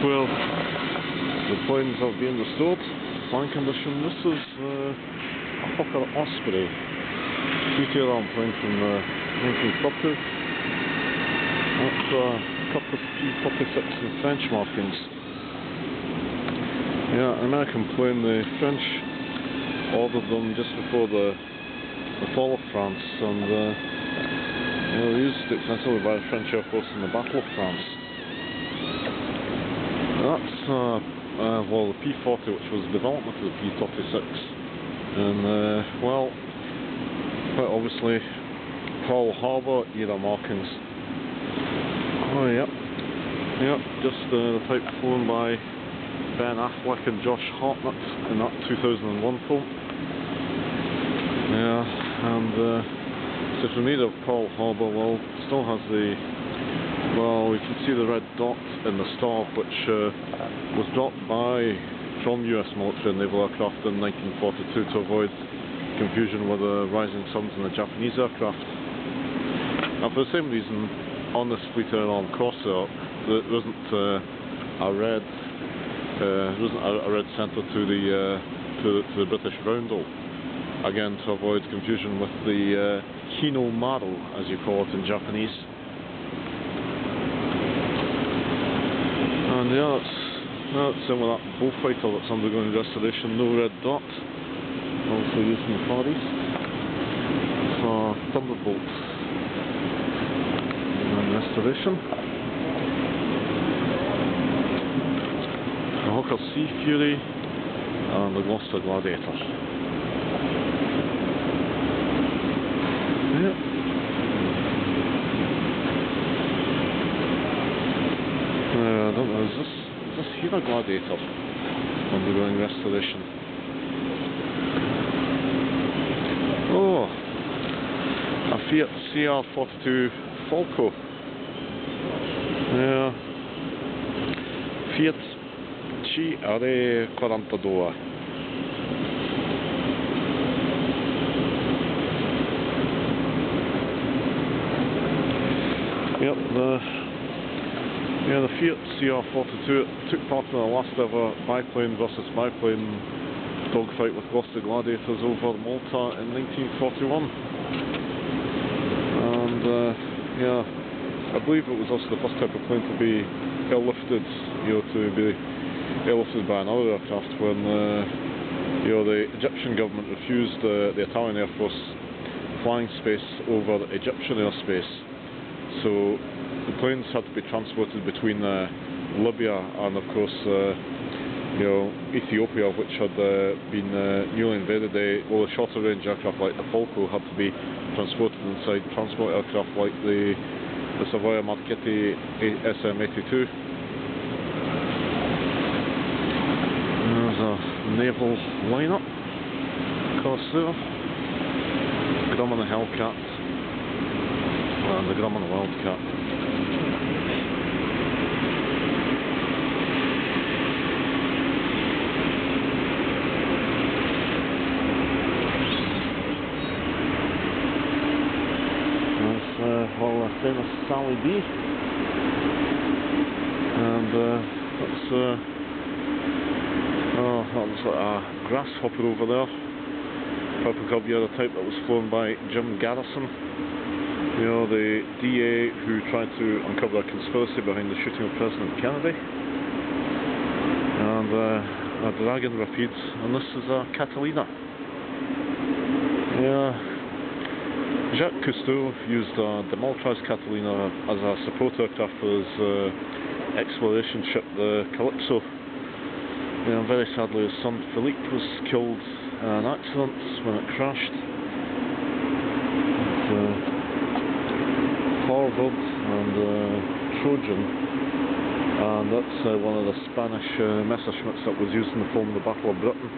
where the planes have been restored, flying condition. This is a Hawker Osprey two-tail plane from 1940. That's Cutlass P-46 in French markings. Yeah, an American plane. The French ordered them just before the fall of France, and they were used extensively by the French Air Force in the Battle of France. That's well, the P-40, which was the development of the P-46, and well, quite obviously Pearl Harbor era markings. Oh yep, just the type flown by Ben Affleck and Josh Hartnett in that 2001 film. Yeah, and so if we made of Pearl Harbor, well, it still has the, well, you can see the red dot in the star, which was dropped from US military and naval aircraft in 1942 to avoid confusion with the rising suns in the Japanese aircraft. Now, for the same reason, on this Fleet Air Arm Corsair, there isn't a red centre to the British roundel. Again, to avoid confusion with the Hinomaru, as you call it in Japanese. And yeah, that's some of that bullfighter that's undergoing restoration. No red dot. Also used in the Far East. It's Thunderbolt and restoration. The Hawker Sea Fury and the Gloucester Gladiator. Yeah. I don't know, is this here a Gladiator undergoing restoration? Oh, a Fiat CR42 Falco. Yeah. Fiat CR42. Yep, the Fiat CR42 took part in the last ever biplane versus biplane dogfight with Gloucester Gladiators over Malta in 1941. And yeah, I believe it was also the first type of plane to be airlifted, to be airlifted by another aircraft when the Egyptian government refused the Italian Air Force flying space over Egyptian airspace. So the planes had to be transported between Libya and, of course, Ethiopia, which had been newly invaded. The shorter range aircraft like the Falco had to be transported inside transport aircraft like the Savoia Marchetti SM-82. There's a naval lineup, Corsair, Grumman the Hellcat, and the Grumman Wildcat. Well, famous Sally B, and that's that was like a grasshopper over there, Purple Cub, the type that was flown by Jim Garrison, the DA who tried to uncover a conspiracy behind the shooting of President Kennedy, and a Dragon Rapide, and this is a Catalina. Yeah. Jacques Cousteau used a demilitarized Catalina as a support aircraft for his exploration ship, the Calypso. Very sadly, his son Philippe was killed in an accident when it crashed. Harvard and Trojan, and that's one of the Spanish Messerschmitts that was used in the film The Battle of Britain.